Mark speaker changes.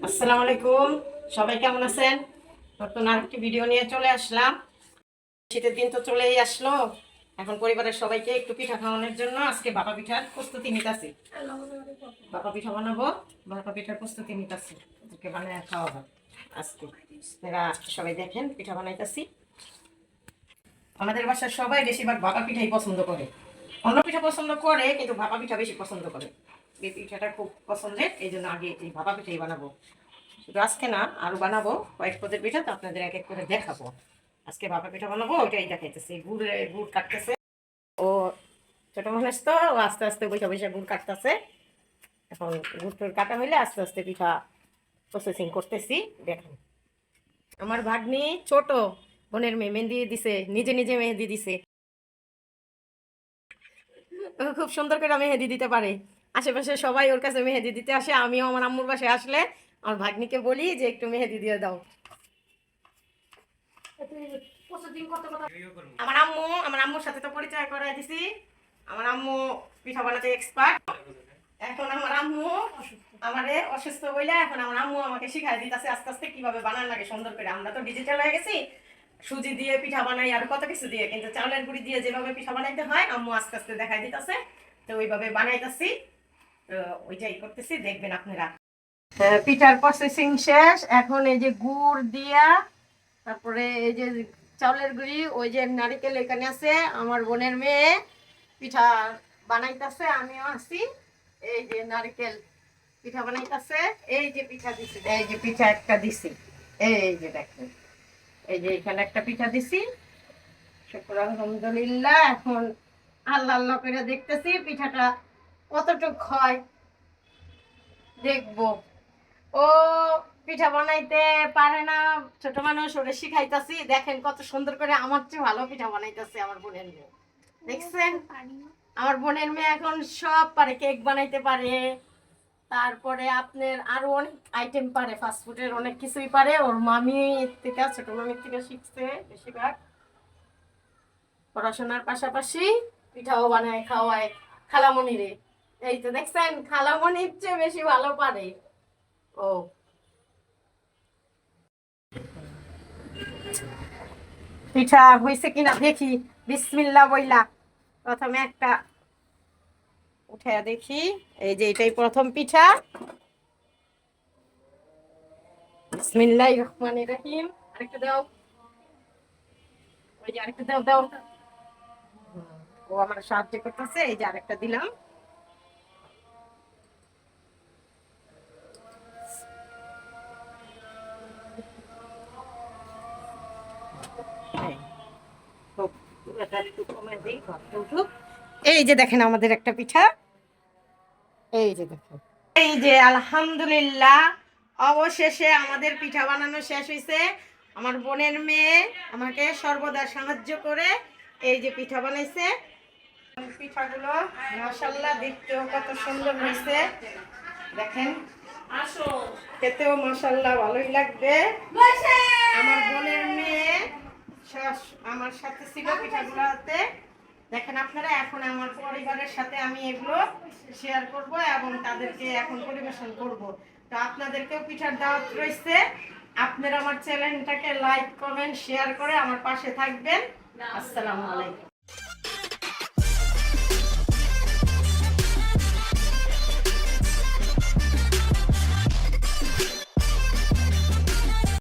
Speaker 1: আসসালামু আলাইকুম। সবাই কেমন আছেন? নতুন আরেকটি ভিডিও নিয়ে চলে আসলাম। শীতের দিন তো চলেই আসলো। এখন পরিবারের সবাইকে একটু পিঠা খাওয়ানোর জন্য আজকে ভাপা পিঠার প্রস্তুতি নিতেছি। ভাপা পিঠা বানাবো, ভাপা পিঠার প্রস্তুতি নিতেছি। ওদেরকে বানিয়ে খাওয়াবো আজকে। আপনারা সবাই দেখেন পিঠা বানাইতেছি। আমাদের বাসার সবাই বেশিরভাগ ভাপা পিঠাই পছন্দ করে। অন্য পিঠা পছন্দ করে, কিন্তু ভাপা পিঠা বেশি পছন্দ করে। এই পিঠাটা খুব পছন্দের, এই জন্য আগে এই ভাপা পিঠাই বানাবো। শুধু আজকে না, আরো বানাবো কয়েক পদের পিঠা, তো আপনাদের এক এক করে দেখাবো। আজকে ভাপা পিঠা বানাবো, ওইটাই দেখাইতেছি। গুড় কাটতেছে ও, ছোট মানুষ তো আস্তে আস্তে বৈশা বৈশা গুড় কাটতেছে। এখন গুড় টুড় কাটা হইলে আস্তে আস্তে পিঠা প্রসেসিং করতেছি। দেখেন আমার ভাগ্নি ছোট বোনের মেয়ে মেহেন্দি দিছে, নিজে নিজে মেহেন্দি দিছে। ও খুব সুন্দর করে মেহেদি দিতে পারে। আশেপাশে সবাই ওর কাছে মেহেদি দিতে আসে। আমিও আমার আম্মুর বাসায় আসলে আমার ভাগ্নিকে বলি যে একটু মেহেদি দিয়ে দাও। আমার আম্মুর সাথে তো পরিচয় করাই দিছি। আমার আম্মু পিঠা বানাতে এক্সপার্ট। এখন আমার আম্মু আমারে অসুস্থ হইলে এখন আমার আম্মু আমাকে শিখাই দিতেছে আস্তে আস্তে কিভাবে বানান লাগে সুন্দর করে। আমরা তো ডিজিটাল হয়ে গেছি, সুজি দিয়ে পিঠা বানাই আর কত কিছু দিয়ে, কিন্তু চাউলের গুঁড়ি দিয়ে যেভাবে পিঠা বানাইতে হয় আম্মু আস্তে আস্তে দেখাই দিতেছে। তো ওইভাবে বানাইতেছি, তো ওইটাই করতেছি, দেখবেন আপনারা। পিঠার প্রসেসিং শেষ। এখন এই যে গুড় দিয়া, তারপরে এই যে চাউলের গুঁড়ি, ওই যে নারিকেল এখানে আছে। আমার বোনের মেয়ে পিঠা বানাইতেছে, আমিও আছি। এই যে নারিকেল পিঠা বানাইতেছে। এই যে পিঠা দিছি, এই যে পিঠা একটা দিছি। এই যে দেখেন, এই যে এখানে একটা পিঠা দিছি। শুকর আলহামদুলিল্লাহ। এখন আল্লাহ আল্লাহ করে দেখতেছি পিঠাটা কতটুক হয়, দেখবো। ও পিঠা বানাইতে পারে না, ছোট মানুষ, ওরে শিখাইতাছি। দেখেন কত সুন্দর করে, আমার চেয়ে ভালো পিঠা বানাইতেছে আমার বোনের মেয়ে। দেখছেন আমার বোনের মেয়ে এখন সব পারে, কেক বানাইতে পারে, তারপরে আপনার আরো অনেক আইটেম পারে, ফাস্টফুডের অনেক কিছুই পারে। ওর মামি থেকে, ছোট মামির থেকে শিখছে বেশিরভাগ। পড়াশোনার পাশাপাশি পিঠাও বানায় খাওয়ায় খালামণিরে। এই তো দেখছেন খালামণির চেয়ে বেশি ভালো পারে ও। পিঠা হয়েছে কিনা দেখি, বিসমিল্লাহ বইলা প্রথমে একটা উঠে দেখি। এই যে এটাই প্রথম পিঠা। বিসমিল্লাহির রহমানির রহিম। আরেকটা দাও, ওই যে আরেকটা দাও দাও। ও আমার সাহায্য করতেছে, এই যে আরেকটা দিলাম। এই যে দেখেন আমাদের একটা পিঠা। এই যে দেখেন, এই যে আলহামদুলিল্লাহ, অবশেষে আমাদের পিঠা বানানো শেষ হয়েছে। আমার বোনের মেয়ে আমাকে সর্বদা সাহায্য করে এই যে পিঠা বানাইছে। পিঠাগুলো মাশাআল্লাহ দেখতেও কত সুন্দর হয়েছে, দেখেন। খেতেও মাশাআল্লাহ ভালোই লাগবে। আমার বোনের মেয়ে আমার সাথে ছিল পিঠাগুলোতে, দেখেন আপনারা। এখন আমার পরিবারের সাথে আমি এগুলো শেয়ার করব এবং তাদেরকে এখন পরিবেশন করব। তো আপনাদেরকেও পিঠার দাওয়াত রয়েছে। আপনারা আমার চ্যানেলটাকে লাইক কমেন্ট শেয়ার করে আমার পাশে থাকবেন। আসসালামু আলাইকুম।